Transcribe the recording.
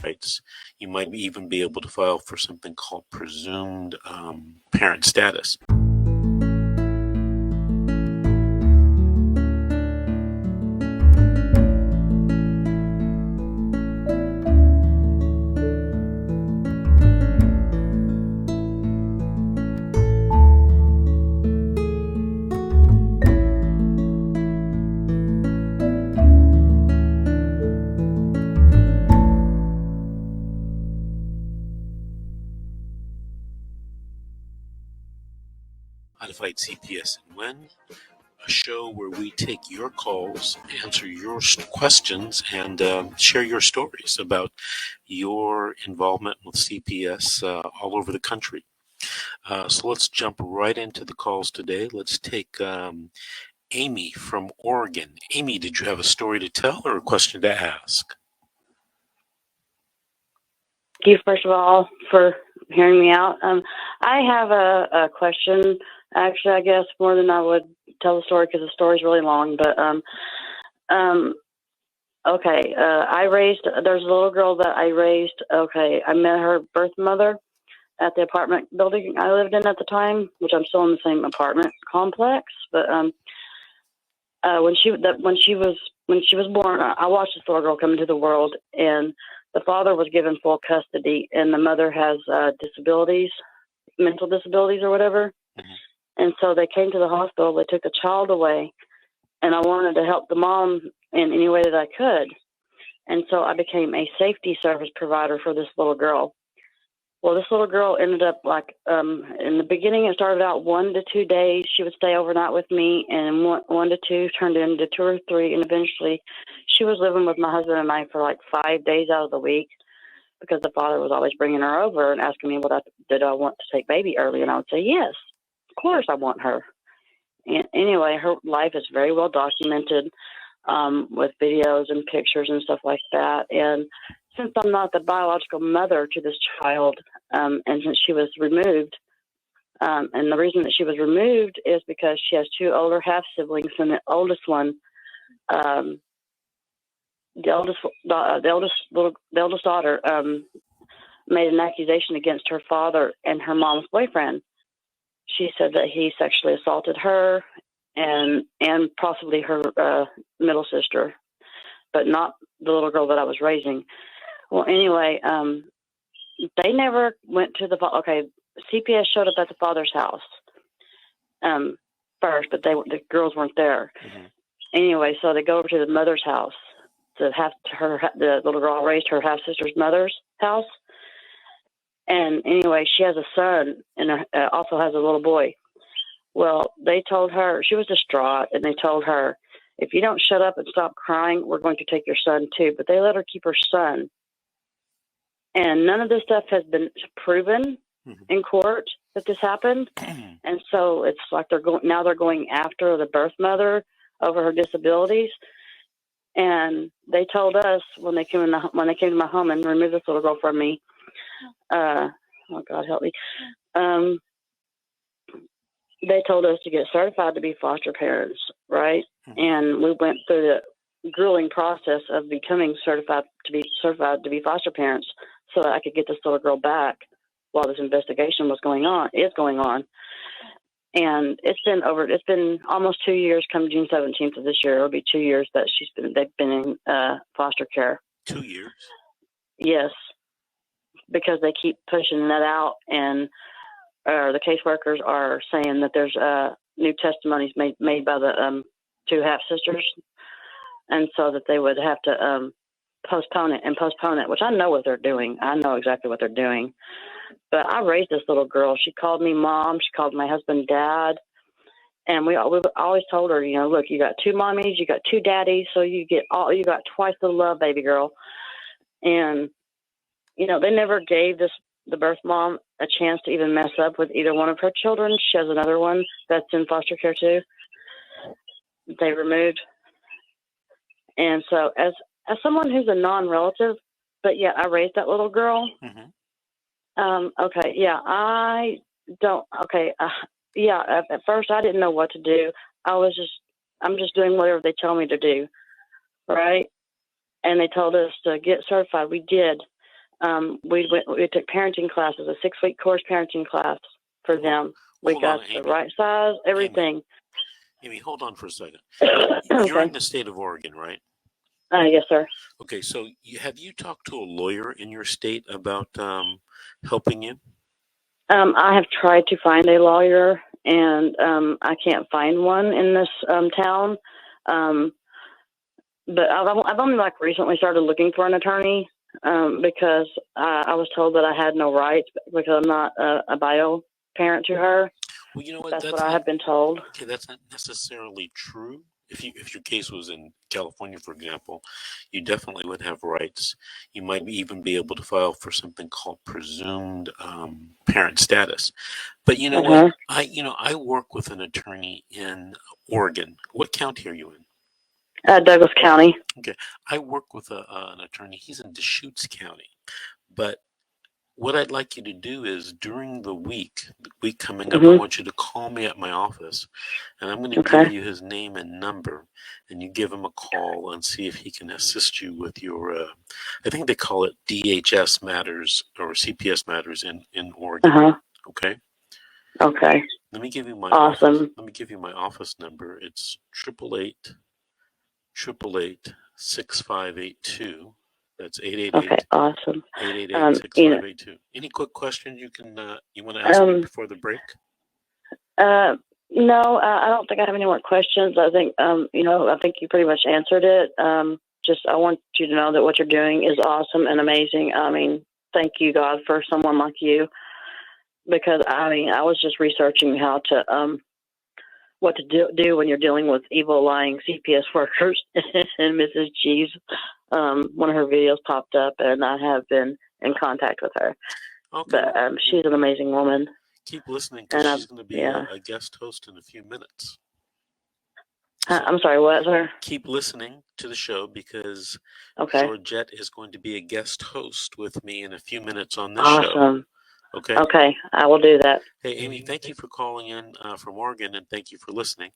rights. You might even be able to file for something called presumed parent status. To Fight CPS and Win, a show where we take your calls, answer your questions, and share your stories about your involvement with CPS all over the country. So let's jump right into the calls today. Let's take Amy from Oregon. Amy, did you have a story to tell or a question to ask? Thank you, first of all, for hearing me out. I have a question. Actually, I guess more than I would tell the story because the story's really long. But okay, there's a little girl that I raised. Okay, I met her birth mother at the apartment building I lived in at the time, which I'm still in the same apartment complex. But when she was born, I watched this little girl come into the world, and the father was given full custody, and the mother has disabilities, mental disabilities or whatever. Mm-hmm. And so they came to the hospital, they took the child away, and I wanted to help the mom in any way that I could. And so I became a safety service provider for this little girl. Well, this little girl ended up in the beginning, it started out 1 to 2 days. She would stay overnight with me, and 1 to 2 turned into 2 or 3. And eventually she was living with my husband and I for like 5 days out of the week because the father was always bringing her over and asking me, did I want to take baby early? And I would say, yes, of course I want her. And anyway, her life is very well documented with videos and pictures and stuff like that. And since I'm not the biological mother to this child, and since she was removed, and the reason that she was removed is because she has 2 older half siblings, and the oldest one, the eldest daughter, made an accusation against her father and her mom's boyfriend. She said that he sexually assaulted her and possibly her middle sister, but not the little girl that I was raising. Well, anyway, they never went to CPS showed up at the father's house first, but the girls weren't there. Mm-hmm. Anyway, so they go over to the mother's house the little girl raised her half sister's mother's house. And anyway, she has a son and also has a little boy. Well, they told her, she was distraught, and they told her, if you don't shut up and stop crying, we're going to take your son too. But they let her keep her son. And none of this stuff has been proven in court that this happened. And so it's like they're going after the birth mother over her disabilities. And they told us when they came to my home and removed this little girl from me, oh God help me, they told us to get certified to be foster parents, right? And we went through the grueling process of becoming certified to be foster parents so that I could get this little girl back while this investigation is going on. And it's been almost 2 years come June 17th of this year. It'll be 2 years that they've been in foster care. 2 years? Yes, because they keep pushing that out, and the caseworkers are saying that there's new testimonies made by the 2 half-sisters, and so that they would have to postpone it, which I know what they're doing. I know exactly what they're doing. But I raised this little girl. She called me mom. She called my husband dad. And we always told her, look, you got 2 mommies, you got 2 daddies, so you got twice the love, baby girl. And, they never gave the birth mom a chance to even mess up with either one of her children. She has another one that's in foster care too. They removed. And so as someone who's a non-relative, but yet I raised that little girl. Mm-hmm. At first I didn't know what to do. I'm just doing whatever they tell me to do. Right. And they told us to get certified. We did. We took parenting classes, a 6-week course parenting class for them. We got the right size, everything. Amy, hold on for a second. Okay. You're in the state of Oregon, right? Yes, sir. Okay, so have you talked to a lawyer in your state about helping you? I have tried to find a lawyer, and I can't find one in this town. But I've only recently started looking for an attorney because I was told that I had no rights because I'm not a bio parent to her. Well, you know what? That's what I have been told. Okay, that's not necessarily true. If your case was in California, for example, you definitely would have rights. You might even be able to file for something called presumed parent status. But you know what? I work with an attorney in Oregon. What county are you in? Douglas County. Okay, I work with an attorney. He's in Deschutes County. But what I'd like you to do is during the week coming up, I want you to call me at my office, and I'm going to give you his name and number, and you give him a call and see if he can assist you with your, I think they call it DHS matters or CPS matters in Oregon. Okay. Okay. Let me give you my Let me give you my office number. It's 888-888-6582. That's 888. Okay, awesome. 888-6582. Any quick questions you want to ask me before the break? No, I don't think I have any more questions. I think I think you pretty much answered it. Just I want you to know that what you're doing is awesome and amazing. I mean, thank you, God, for someone like you, because I was just researching how to what to do when you're dealing with evil, lying CPS workers. And Mrs. G's, one of her videos popped up, and I have been in contact with her. Okay. But she's an amazing woman. Keep listening, because she's going to be a guest host in a few minutes. So I'm sorry, what, sir? Keep listening to the show, because Georgette is going to be a guest host with me in a few minutes on this show. Awesome. Okay. Okay, I will do that. Hey, Amy, thank you for calling in from Oregon, and thank you for listening.